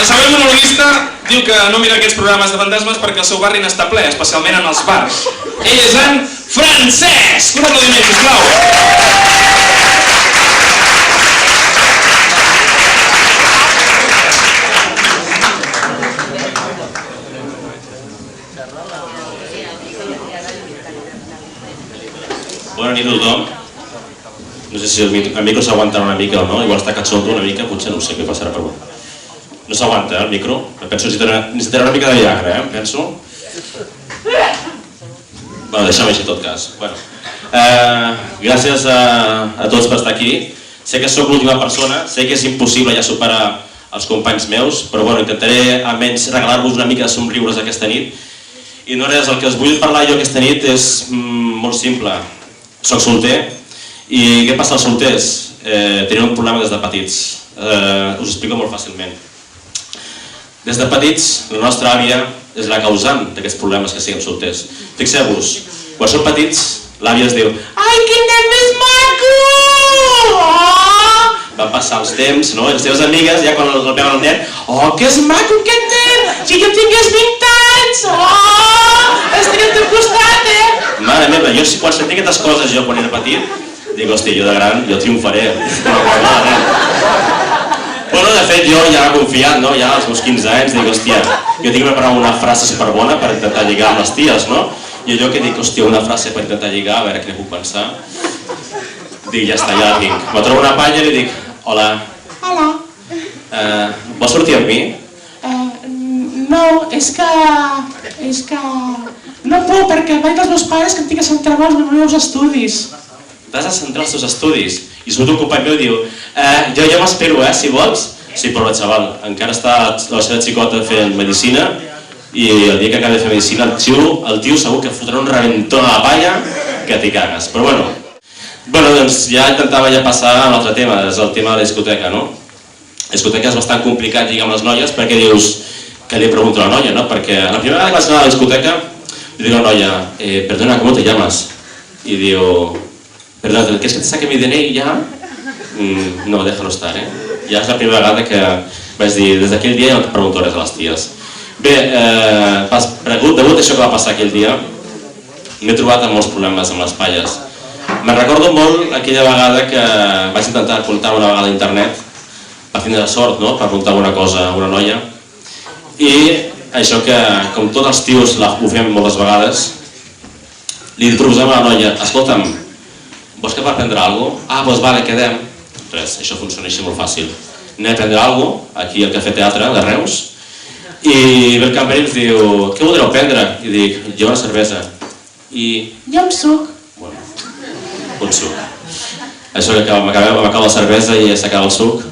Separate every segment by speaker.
Speaker 1: El següent monologuista diu que no mira aquests programes de fantasmes perquè el seu barri n'està ple, especialment en els bars. Ell és en Francesc! Un aplaudiment, sisplau!
Speaker 2: Bona nit a tothom. No sé si el micro s'aguantarà una mica o no, igual està catxondo una mica, potser no sé què passarà per mi. No s'aguanta, el micro? Penso que necessitarà una mica de Viagra, penso. Bueno, deixa'm així en tot cas. Gràcies a tots per estar aquí. Sé que sóc l'última persona, sé que és impossible ja superar els companys meus, però intentaré almenys regalar-vos una mica de somriures aquesta nit. I no res, el que us vull parlar jo aquesta nit és molt simple. Soc solter, i què passa als solters? Tenen un problema des de petits. Us ho explico molt fàcilment. Des de petits, la nostra àvia és la causant d'aquests problemes que siguem solters. Fixeu-vos, quan som petits, l'àvia es diu «Ai, quin nen més maco!» Van passar els temps, no? I les teves amigues, ja quan el veuen el nen «Oh, que és maco aquest nen! Si jo tingués 20 anys! Oh, estic al teu costat, Mare meva, jo quan sentia aquestes coses jo quan era petit, dic, hòstia, jo de gran, jo triomfaré. Bueno, de fet, jo ja he confiat, no? Ja als meus 15 anys, dic, hòstia, jo tinc preparat una frase superbona per intentar lligar amb les ties, no? I allò que dic, hòstia, una frase per intentar lligar, a veure què puc pensar. Dic, ja està, ja la tinc. Me trobo una palla i li dic, hola.
Speaker 3: Hola.
Speaker 2: Vols sortir amb mi?
Speaker 3: No, és que... No puc, perquè vaig dels meus pares que em tinc que centrar els meus estudis.
Speaker 2: T'has de centrar els teus estudis. I surt un company meu i diu, jo m'espero, si vols. Sí, però xaval, encara està la seva xicota fent medicina i el dia que acabi de fer medicina el tio segur que fotrà un reventó a la palla que t'hi cagues. Però bueno, doncs ja intentava passar a l'altre tema, és el tema de la discoteca, no? La discoteca és bastant complicat lligar amb les noies perquè dius, que li pregunto a la noia, no? Perquè la primera vegada que vaig anar a la discoteca le digo a la noia, perdona, ¿cómo te llamas? Y digo, perdona, ¿quieres que te saque mi DNI ya? No, déjalo estar, Ja és la primera vegada que vaig dir, des d'aquell dia no te pregunto res a les ties. Bé, degut a això que va passar aquell dia, m'he trobat amb molts problemes amb les palles. Me'n recordo molt aquella vegada que vaig intentar apuntar una vegada a internet, per tindre sort, no?, per apuntar alguna cosa a una noia, i això que, com tots els tios ho fem moltes vegades, li proposem a la noia, escolta'm, vols que per prendre alguna cosa? Ah, doncs vale, quedem. Res, això funciona així molt fàcil. Anem a prendre alguna cosa, aquí al Cafè Teatre de Reus, i ve el cambrer i ens diu, què voldreu prendre? I dic, jo una cervesa. I...
Speaker 3: Jo un suc.
Speaker 2: Bueno, un suc. Això que m'acaba la cervesa i s'acaba el suc.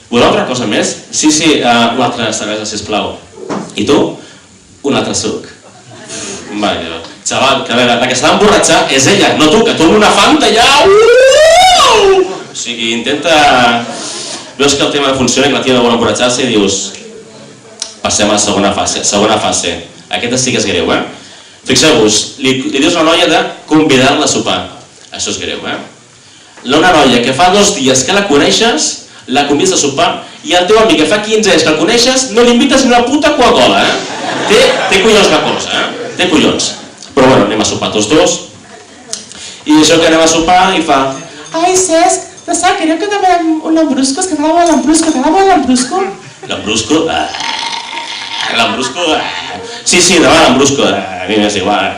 Speaker 2: Voleu altra cosa més? Sí, una altra cervesa, sisplau. I tu? Un altre suc. Vaja, xaval, que a veure, la que s'ha d'emborratxar és ella, no tu, que tu amb una fanta ja... O sigui, intenta... Veus que el tema funciona, que la tia no vol emborratxar-se i dius... Passem a la segona fase. Aquesta sí que és greu, Fixeu-vos, li dius a la noia de convidar-la a sopar. Això és greu, Una noia que fa 2 dies que la coneixes, la convides a sopar, i el teu amic que fa 15 anys que el coneixes no li invites ni una puta Coca-Cola, Té collons la cosa, Té collons. Però bueno, anem a sopar tots dos. I això que anem a sopar i fa...
Speaker 3: Ai, Cesc, te sap greu que demanem un lambrusco? És que t'agrada el lambrusco, t'agrada el lambrusco?
Speaker 2: Lambrusco? Lambrusco? Sí, demà lambrusco. A mi m'és igual.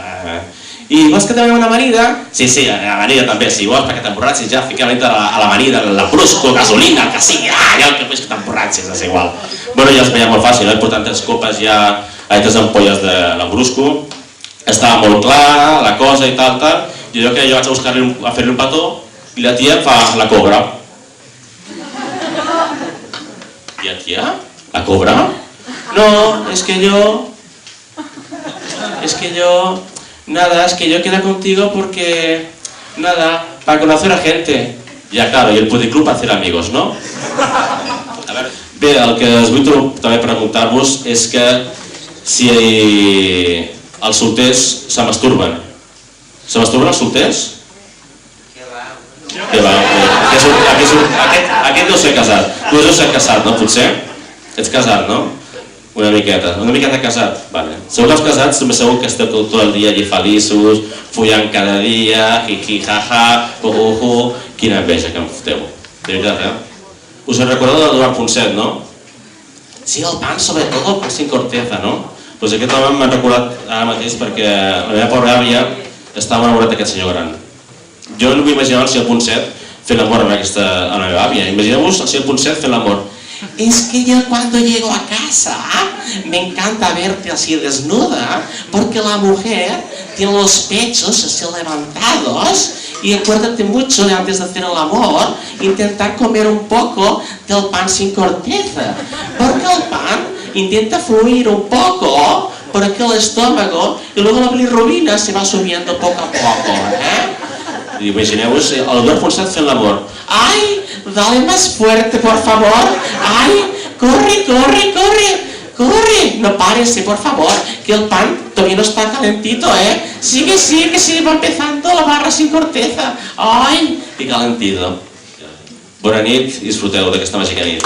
Speaker 2: I vols que demanem una amanida? Sí, amanida també, si vols, perquè t'emborratxis ja, fiquem a l'amanida, el lambrusco, gasolina, el que sigui, ja el que vull que t'emborratxis, és igual. Bueno, ja es veia molt fàcil, portant 3 copes ja a 3 ampolles de lambrusco, estava molt clar, la cosa i tal, i allò que jo vaig a buscar-li a fer-li un petó, i la tia fa la cobra. I la tia? La cobra? No, es que yo... Nada, es que yo quedo contigo porque... Nada, para conocer a gente. Ya, claro, y el puticlub para hacer amigos, ¿no? A veure, bé, el que us vull també preguntar-vos és que si els solters se masturben. Se masturben els solters? Què va? Aquest deu ser casat. Tu deus ser casat, no? Potser? Ets casat, no? Una miqueta casat, vale. Segons els casats, també segur que esteu tot el dia allí feliços, follant cada dia, jiji, jaja, jujuju, quina enveja que em foteu. De veritat, Us en recordeu d'Eduard Ponset, no? Sí, el pan, sobretot el pan sin corteza, no? Doncs aquest home m'ha recordat ara mateix perquè la meva pobra àvia estava enamorat d'aquest senyor gran. Jo no vull imaginar el senyor Ponset fent l'amor amb la meva àvia. Imagineu-vos el senyor Ponset fent l'amor. Es que yo cuando llego a casa me encanta verte así desnuda porque la mujer tiene los pechos así levantados y acuérdate mucho de antes de hacer el amor intentar comer un poco del pan sin corteza porque el pan intenta fluir un poco por aquí el estómago y luego la bilirrubina se va subiendo poco a poco, Imagineu-vos el Ponset fent l'amor. Ai, dale más fuerte, por favor. Ay, corre, corre, corre, corre. No pares, por favor, que el pan todavía no está calentito, Sigue, sigue, que se va empezando la barra sin corteza. Ay, que calentito. Bona nit i disfruteu d'aquesta màgica nit.